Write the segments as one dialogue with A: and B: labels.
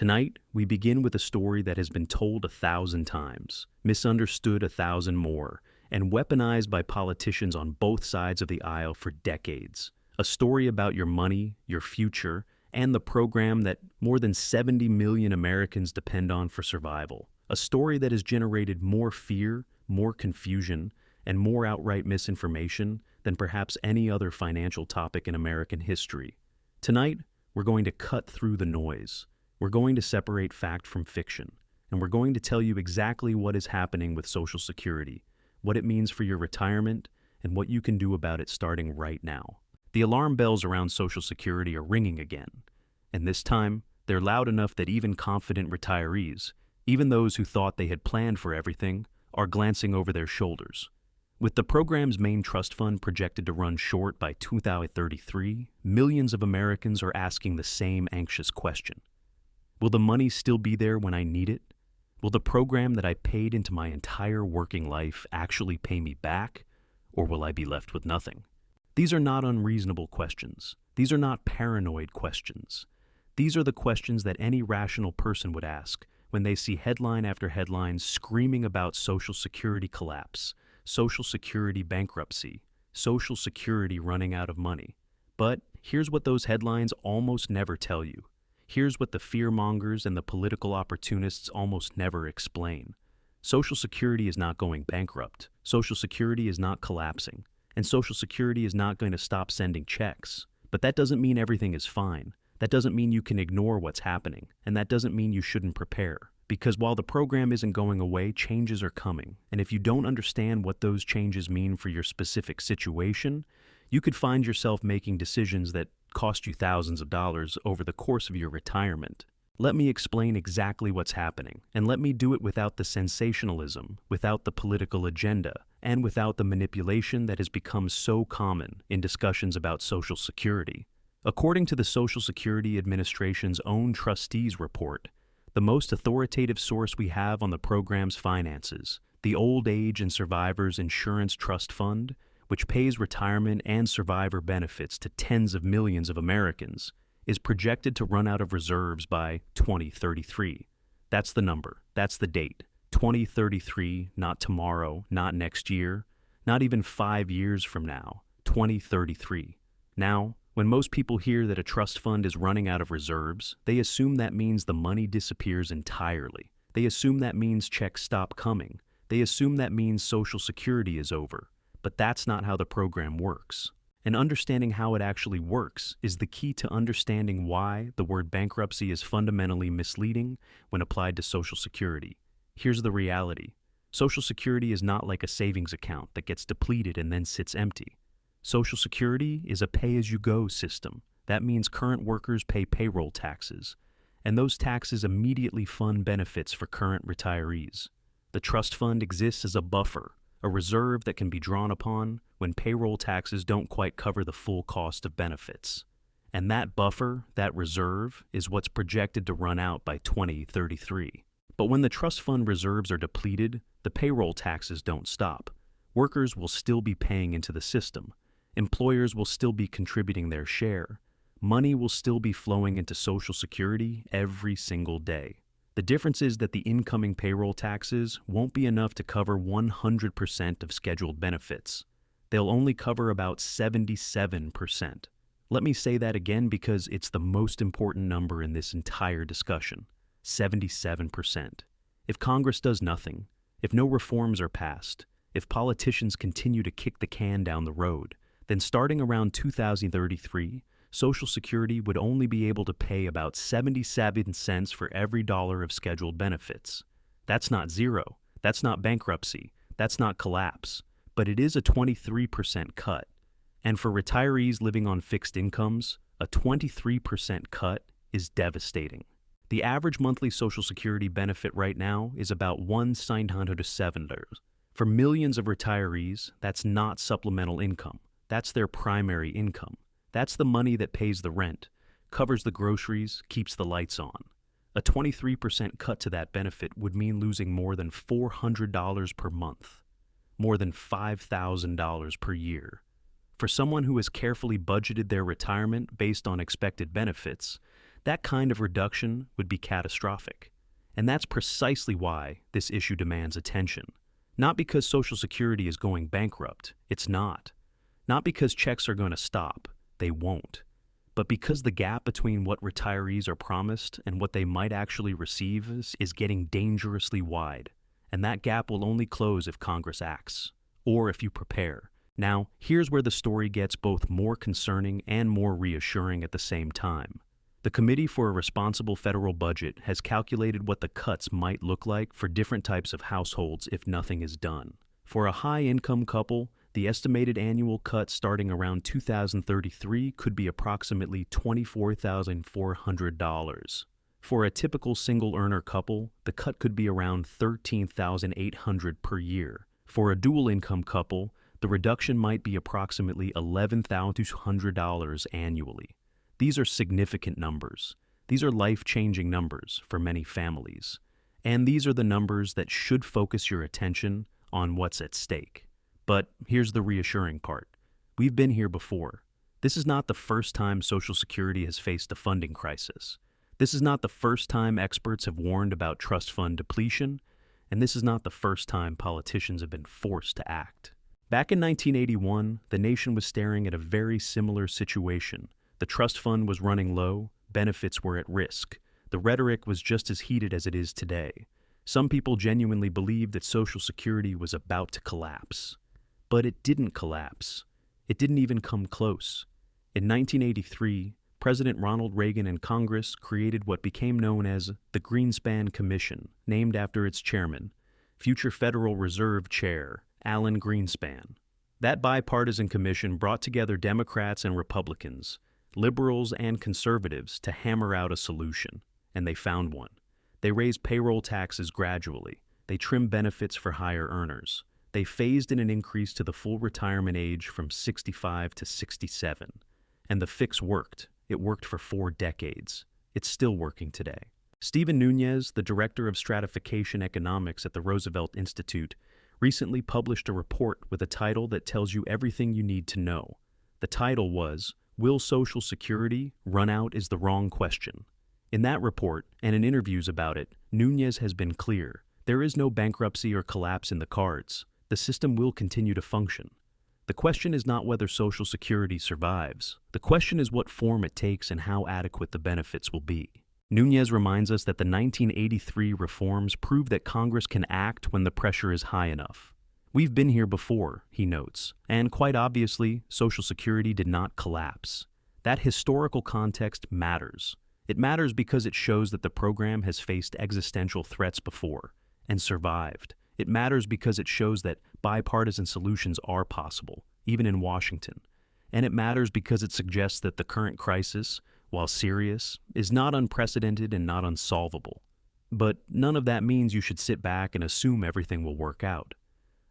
A: Tonight, we begin with a story that has been told 1,000 times, misunderstood 1,000 more, and weaponized by politicians on both sides of the aisle for decades. A story about your money, your future, and the program that more than 70 million Americans depend on for survival. A story that has generated more fear, more confusion, and more outright misinformation than perhaps any other financial topic in American history. Tonight, we're going to cut through the noise. We're going to separate fact from fiction, and we're going to tell you exactly what is happening with Social Security, what it means for your retirement, and what you can do about it starting right now. The alarm bells around Social Security are ringing again, and this time, they're loud enough that even confident retirees, even those who thought they had planned for everything, are glancing over their shoulders. With the program's main trust fund projected to run short by 2033, millions of Americans are asking the same anxious question. Will the money still be there when I need it? Will the program that I paid into my entire working life actually pay me back, or will I be left with nothing? These are not unreasonable questions. These are not paranoid questions. These are the questions that any rational person would ask when they see headline after headline screaming about Social Security collapse, Social Security bankruptcy, Social Security running out of money. But here's what those headlines almost never tell you. Here's what the fear-mongers and the political opportunists almost never explain. Social Security is not going bankrupt. Social Security is not collapsing. And Social Security is not going to stop sending checks. But that doesn't mean everything is fine. That doesn't mean you can ignore what's happening. And that doesn't mean you shouldn't prepare. Because while the program isn't going away, changes are coming. And if you don't understand what those changes mean for your specific situation, you could find yourself making decisions that cost you thousands of dollars over the course of your retirement. Let me explain exactly what's happening, and let me do it without the sensationalism, without the political agenda, and without the manipulation that has become so common in discussions about Social Security. According to the Social Security Administration's own Trustees Report, the most authoritative source we have on the program's finances, the Old Age and Survivors Insurance Trust Fund, which pays retirement and survivor benefits to tens of millions of Americans, is projected to run out of reserves by 2033. That's the number. That's the date. 2033, not tomorrow, not next year, not even 5 years from now. 2033. Now, when most people hear that a trust fund is running out of reserves, they assume that means the money disappears entirely. They assume that means checks stop coming. They assume that means Social Security is over. But that's not how the program works. And understanding how it actually works is the key to understanding why the word bankruptcy is fundamentally misleading when applied to Social Security. Here's the reality. Social Security is not like a savings account that gets depleted and then sits empty. Social Security is a pay-as-you-go system. That means current workers pay payroll taxes, and those taxes immediately fund benefits for current retirees. The trust fund exists as a buffer, a reserve that can be drawn upon when payroll taxes don't quite cover the full cost of benefits. And that buffer, that reserve, is what's projected to run out by 2033. But when the trust fund reserves are depleted, the payroll taxes don't stop. Workers will still be paying into the system. Employers will still be contributing their share. Money will still be flowing into Social Security every single day. The difference is that the incoming payroll taxes won't be enough to cover 100% of scheduled benefits. They'll only cover about 77%. Let me say that again because it's the most important number in this entire discussion. 77%. If Congress does nothing, if no reforms are passed, if politicians continue to kick the can down the road, then starting around 2033, Social Security would only be able to pay about 77 cents for every dollar of scheduled benefits. That's not zero. That's not bankruptcy. That's not collapse. But it is a 23% cut. And for retirees living on fixed incomes, a 23% cut is devastating. The average monthly Social Security benefit right now is about $1,907. For millions of retirees, that's not supplemental income. That's their primary income. That's the money that pays the rent, covers the groceries, keeps the lights on. A 23% cut to that benefit would mean losing more than $400 per month, more than $5,000 per year. For someone who has carefully budgeted their retirement based on expected benefits, That kind of reduction would be catastrophic. And that's precisely why this issue demands attention. Not because Social Security is going bankrupt, it's not. Not because checks are going to stop, they won't. But because the gap between what retirees are promised and what they might actually receive is getting dangerously wide. And that gap will only close if Congress acts, or if you prepare. Now, here's where the story gets both more concerning and more reassuring at the same time. The Committee for a Responsible Federal Budget has calculated what the cuts might look like for different types of households if nothing is done. For a high-income couple, the estimated annual cut starting around 2033 could be approximately $24,400. For a typical single-earner couple, the cut could be around $13,800 per year. For a dual-income couple, the reduction might be approximately $11,200 annually. These are significant numbers. These are life-changing numbers for many families. And these are the numbers that should focus your attention on what's at stake. But here's the reassuring part. We've been here before. This is not the first time Social Security has faced a funding crisis. This is not the first time experts have warned about trust fund depletion, and this is not the first time politicians have been forced to act. Back in 1981, the nation was staring at a very similar situation. The trust fund was running low, benefits were at risk. The rhetoric was just as heated as it is today. Some people genuinely believed that Social Security was about to collapse. But it didn't collapse. It didn't even come close. In 1983, President Ronald Reagan and Congress created what became known as the Greenspan Commission, named after its chairman, future Federal Reserve Chair Alan Greenspan. That bipartisan commission brought together Democrats and Republicans, liberals and conservatives to hammer out a solution, and they found one. They raised payroll taxes gradually. They trimmed benefits for higher earners. They phased in an increase to the full retirement age from 65 to 67. And the fix worked. It worked for 4 decades. It's still working today. Stephen Nunes, the director of stratification economics at the Roosevelt Institute, recently published a report with a title that tells you everything you need to know. The title was, "Will Social Security Run Out is the Wrong Question." In that report, and in interviews about it, Nunes has been clear. There is no bankruptcy or collapse in the cards. The system will continue to function. The question is not whether Social Security survives. The question is what form it takes and how adequate the benefits will be. Nunes reminds us that the 1983 reforms prove that Congress can act when the pressure is high enough. We've been here before, he notes, and quite obviously, Social Security did not collapse. That historical context matters. It matters because it shows that the program has faced existential threats before and survived. It matters because it shows that bipartisan solutions are possible, even in Washington. And it matters because it suggests that the current crisis, while serious, is not unprecedented and not unsolvable. But none of that means you should sit back and assume everything will work out.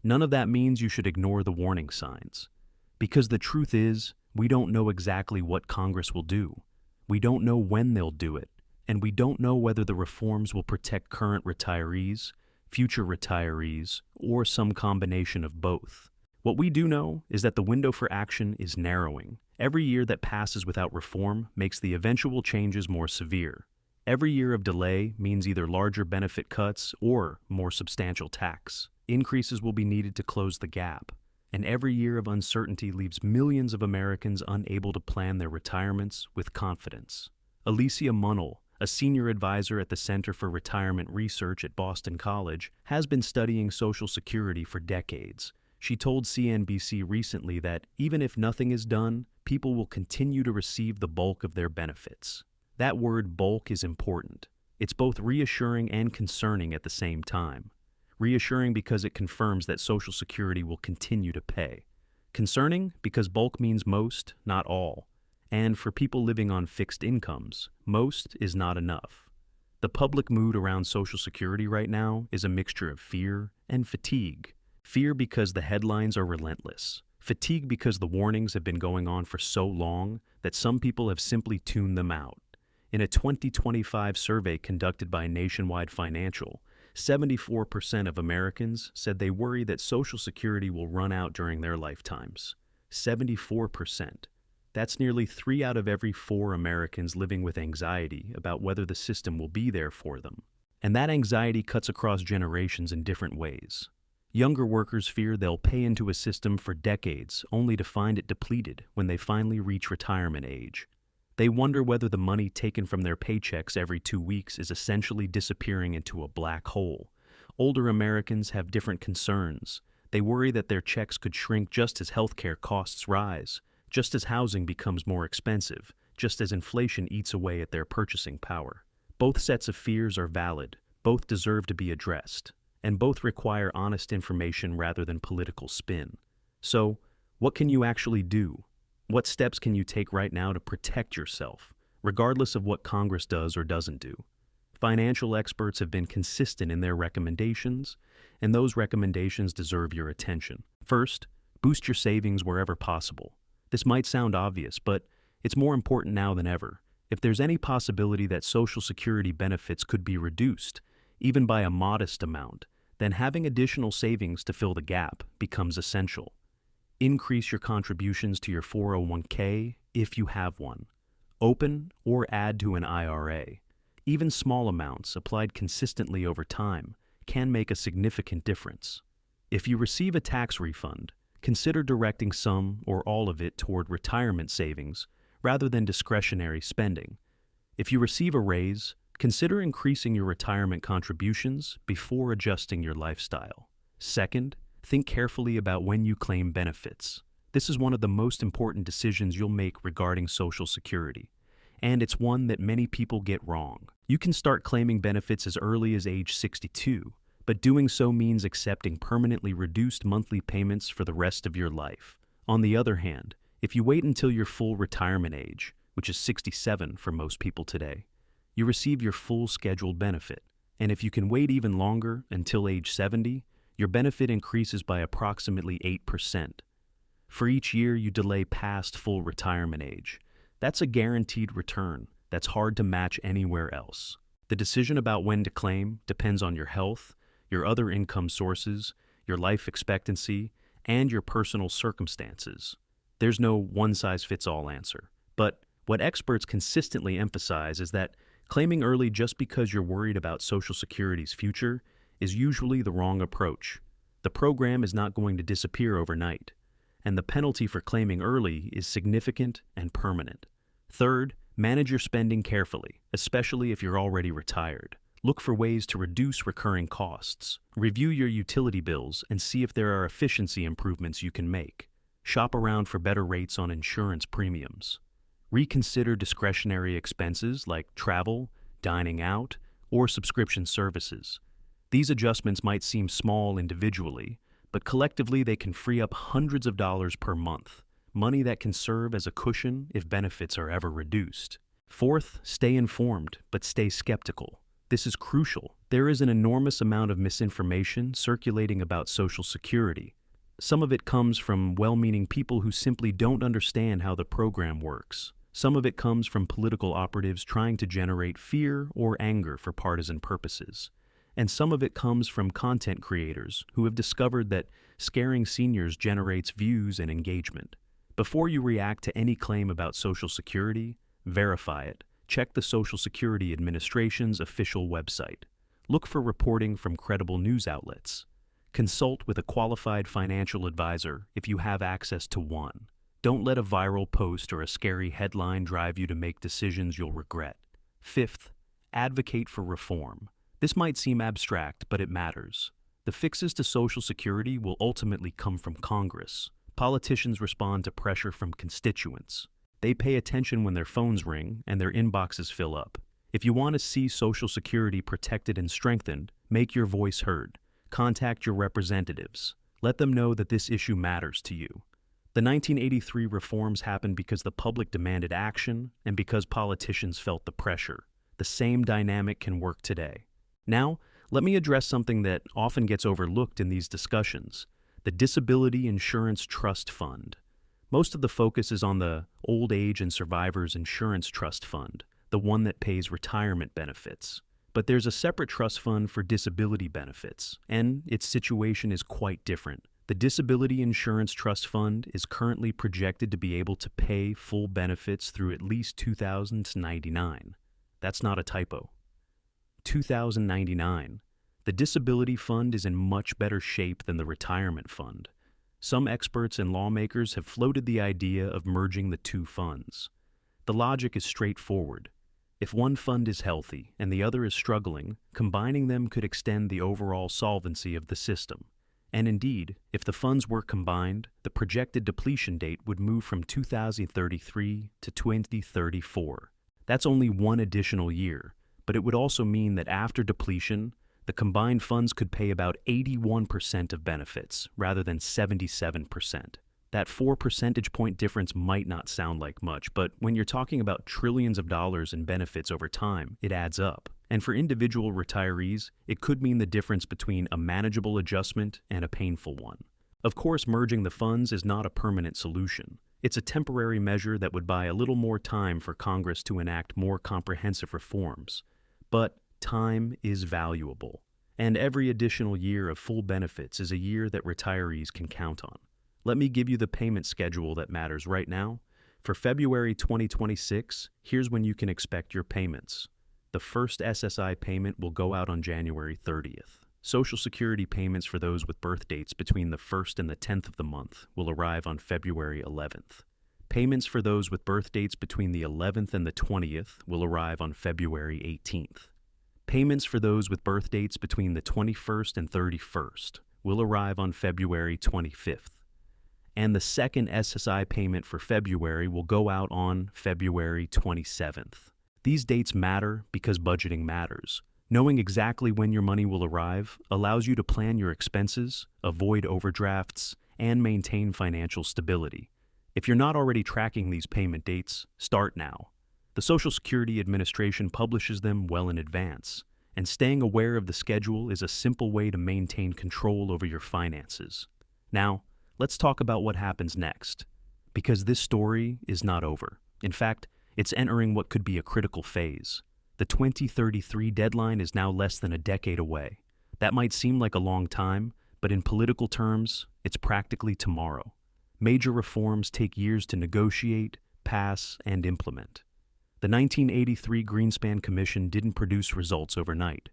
A: None of that means you should ignore the warning signs. Because the truth is, we don't know exactly what Congress will do. We don't know when they'll do it. And we don't know whether the reforms will protect current retirees, future retirees, or some combination of both. What we do know is that the window for action is narrowing. Every year that passes without reform makes the eventual changes more severe. Every year of delay means either larger benefit cuts or more substantial tax. Increases will be needed to close the gap. And every year of uncertainty leaves millions of Americans unable to plan their retirements with confidence. Alicia Munnell, a senior advisor at the Center for Retirement Research at Boston College, has been studying Social Security for decades. She told CNBC recently that even if nothing is done, people will continue to receive the bulk of their benefits. That word bulk is important. It's both reassuring and concerning at the same time. Reassuring because it confirms that Social Security will continue to pay. Concerning because bulk means most, not all. And for people living on fixed incomes, most is not enough. The public mood around Social Security right now is a mixture of fear and fatigue. Fear because the headlines are relentless. Fatigue because the warnings have been going on for so long that some people have simply tuned them out. In a 2025 survey conducted by Nationwide Financial, 74% of Americans said they worry that Social Security will run out during their lifetimes. 74%. That's nearly 3 out of every 4 Americans living with anxiety about whether the system will be there for them. And that anxiety cuts across generations in different ways. Younger workers fear they'll pay into a system for decades only to find it depleted when they finally reach retirement age. They wonder whether the money taken from their paychecks every 2 weeks is essentially disappearing into a black hole. Older Americans have different concerns. They worry that their checks could shrink just as healthcare costs rise, just as housing becomes more expensive, just as inflation eats away at their purchasing power. Both sets of fears are valid, both deserve to be addressed, and both require honest information rather than political spin. So, what can you actually do? What steps can you take right now to protect yourself, regardless of what Congress does or doesn't do? Financial experts have been consistent in their recommendations, and those recommendations deserve your attention. First, boost your savings wherever possible. This might sound obvious, but it's more important now than ever. If there's any possibility that Social Security benefits could be reduced, even by a modest amount, then having additional savings to fill the gap becomes essential. Increase your contributions to your 401k if you have one. Open or add to an IRA. Even small amounts applied consistently over time can make a significant difference. If you receive a tax refund, consider directing some or all of it toward retirement savings rather than discretionary spending. If you receive a raise, consider increasing your retirement contributions before adjusting your lifestyle. Second, think carefully about when you claim benefits. This is one of the most important decisions you'll make regarding Social Security, and it's one that many people get wrong. You can start claiming benefits as early as age 62, but doing so means accepting permanently reduced monthly payments for the rest of your life. On the other hand, if you wait until your full retirement age, which is 67 for most people today, you receive your full scheduled benefit. And if you can wait even longer, until age 70, your benefit increases by approximately 8%. For each year you delay past full retirement age, that's a guaranteed return that's hard to match anywhere else. The decision about when to claim depends on your health, your other income sources, your life expectancy, and your personal circumstances. There's no one-size-fits-all answer. But what experts consistently emphasize is that claiming early just because you're worried about Social Security's future is usually the wrong approach. The program is not going to disappear overnight, and the penalty for claiming early is significant and permanent. Third, manage your spending carefully, especially if you're already retired. Look for ways to reduce recurring costs. Review your utility bills and see if there are efficiency improvements you can make. Shop around for better rates on insurance premiums. Reconsider discretionary expenses like travel, dining out, or subscription services. These adjustments might seem small individually, but collectively they can free up hundreds of dollars per month, money that can serve as a cushion if benefits are ever reduced. Fourth, stay informed, but stay skeptical. This is crucial. There is an enormous amount of misinformation circulating about Social Security. Some of it comes from well-meaning people who simply don't understand how the program works. Some of it comes from political operatives trying to generate fear or anger for partisan purposes. And some of it comes from content creators who have discovered that scaring seniors generates views and engagement. Before you react to any claim about Social Security, verify it. Check the Social Security Administration's official website. Look for reporting from credible news outlets. Consult with a qualified financial advisor if you have access to one. Don't let a viral post or a scary headline drive you to make decisions you'll regret. Fifth, advocate for reform. This might seem abstract, but it matters. The fixes to Social Security will ultimately come from Congress. Politicians respond to pressure from constituents. They pay attention when their phones ring and their inboxes fill up. If you want to see Social Security protected and strengthened, make your voice heard. Contact your representatives. Let them know that this issue matters to you. The 1983 reforms happened because the public demanded action and because politicians felt the pressure. The same dynamic can work today. Now, let me address something that often gets overlooked in these discussions: the Disability Insurance Trust Fund. Most of the focus is on the Old Age and Survivors Insurance Trust Fund, the one that pays retirement benefits. But there's a separate trust fund for disability benefits, and its situation is quite different. The Disability Insurance Trust Fund is currently projected to be able to pay full benefits through at least 2099. That's not a typo. 2099. The Disability Fund is in much better shape than the Retirement Fund. Some experts and lawmakers have floated the idea of merging the two funds. The logic is straightforward. If one fund is healthy and the other is struggling, combining them could extend the overall solvency of the system. And indeed, if the funds were combined, the projected depletion date would move from 2033 to 2034. That's only one additional year, but it would also mean that after depletion, the combined funds could pay about 81% of benefits rather than 77%. That 4 percentage point difference might not sound like much, but when you're talking about trillions of dollars in benefits over time, it adds up. And for individual retirees, it could mean the difference between a manageable adjustment and a painful one. Of course, merging the funds is not a permanent solution. It's a temporary measure that would buy a little more time for Congress to enact more comprehensive reforms. But time is valuable, and every additional year of full benefits is a year that retirees can count on. Let me give you the payment schedule that matters right now. For February 2026, here's when you can expect your payments. The first SSI payment will go out on January 30th. Social Security payments for those with birth dates between the 1st and the 10th of the month will arrive on February 11th. Payments for those with birth dates between the 11th and the 20th will arrive on February 18th. Payments for those with birth dates between the 21st and 31st will arrive on February 25th. And the second SSI payment for February will go out on February 27th. These dates matter because budgeting matters. Knowing exactly when your money will arrive allows you to plan your expenses, avoid overdrafts, and maintain financial stability. If you're not already tracking these payment dates, start now. The Social Security Administration publishes them well in advance, and staying aware of the schedule is a simple way to maintain control over your finances. Now, let's talk about what happens next, because this story is not over. In fact, it's entering what could be a critical phase. The 2033 deadline is now less than a decade away. That might seem like a long time, but in political terms, it's practically tomorrow. Major reforms take years to negotiate, pass, and implement. The 1983 Greenspan Commission didn't produce results overnight.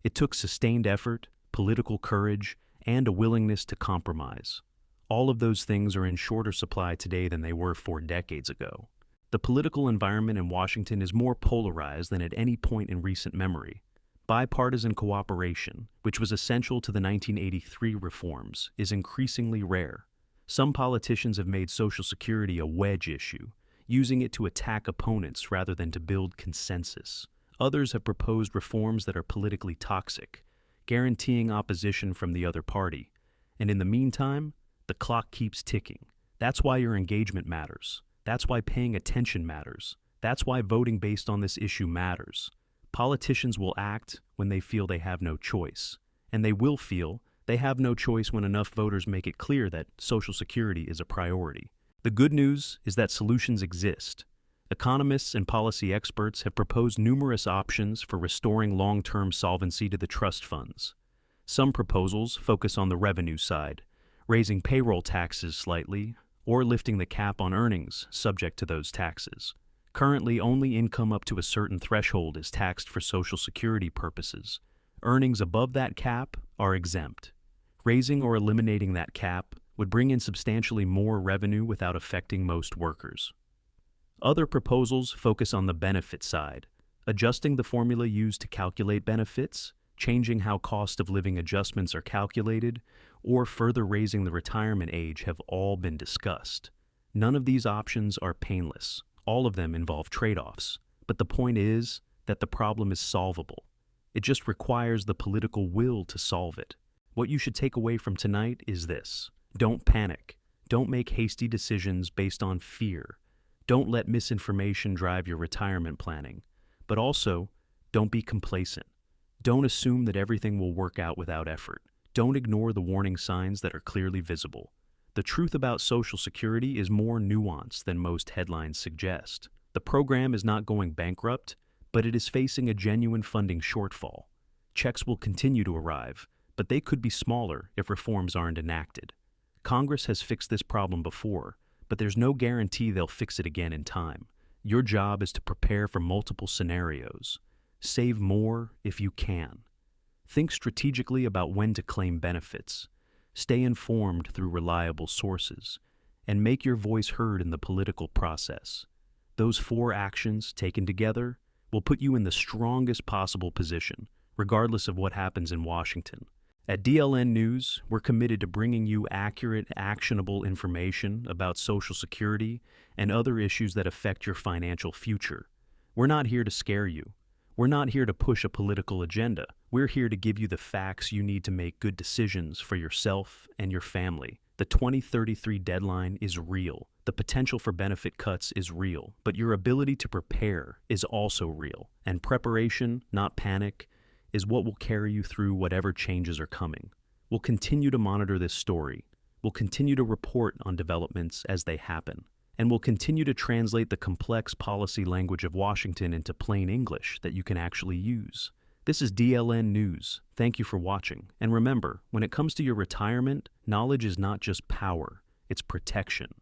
A: It took sustained effort, political courage, and a willingness to compromise. All of those things are in shorter supply today than they were 4 decades ago. The political environment in Washington is more polarized than at any point in recent memory. Bipartisan cooperation, which was essential to the 1983 reforms, is increasingly rare. Some politicians have made Social Security a wedge issue, using it to attack opponents rather than to build consensus. Others have proposed reforms that are politically toxic, guaranteeing opposition from the other party. And in the meantime, the clock keeps ticking. That's why your engagement matters. That's why paying attention matters. That's why voting based on this issue matters. Politicians will act when they feel they have no choice, and they will feel they have no choice when enough voters make it clear that Social Security is a priority. The good news is that solutions exist. Economists and policy experts have proposed numerous options for restoring long-term solvency to the trust funds. Some proposals focus on the revenue side, raising payroll taxes slightly, or lifting the cap on earnings subject to those taxes. Currently, only income up to a certain threshold is taxed for Social Security purposes. Earnings above that cap are exempt. Raising or eliminating that cap would bring in substantially more revenue without affecting most workers. Other proposals focus on the benefit side, adjusting the formula used to calculate benefits, changing how cost of living adjustments are calculated, or further raising the retirement age have all been discussed. None of these options are painless. All of them involve trade-offs. But the point is that the problem is solvable. It just requires the political will to solve it. What you should take away from tonight is this. Don't panic. Don't make hasty decisions based on fear. Don't let misinformation drive your retirement planning. But also, don't be complacent. Don't assume that everything will work out without effort. Don't ignore the warning signs that are clearly visible. The truth about Social Security is more nuanced than most headlines suggest. The program is not going bankrupt, but it is facing a genuine funding shortfall. Checks will continue to arrive, but they could be smaller if reforms aren't enacted. Congress has fixed this problem before, but there's no guarantee they'll fix it again in time. Your job is to prepare for multiple scenarios. Save more if you can. Think strategically about when to claim benefits. Stay informed through reliable sources, and make your voice heard in the political process. Those 4 actions, taken together, will put you in the strongest possible position, regardless of what happens in Washington. At DLN News, we're committed to bringing you accurate, actionable information about Social Security and other issues that affect your financial future. We're not here to scare you. We're not here to push a political agenda. We're here to give you the facts you need to make good decisions for yourself and your family. The 2033 deadline is real. The potential for benefit cuts is real, but your ability to prepare is also real. And preparation, not panic, is what will carry you through whatever changes are coming. We'll continue to monitor this story. We'll continue to report on developments as they happen. And we'll continue to translate the complex policy language of Washington into plain English that you can actually use. This is DLN News. Thank you for watching. And remember, when it comes to your retirement, knowledge is not just power, it's protection.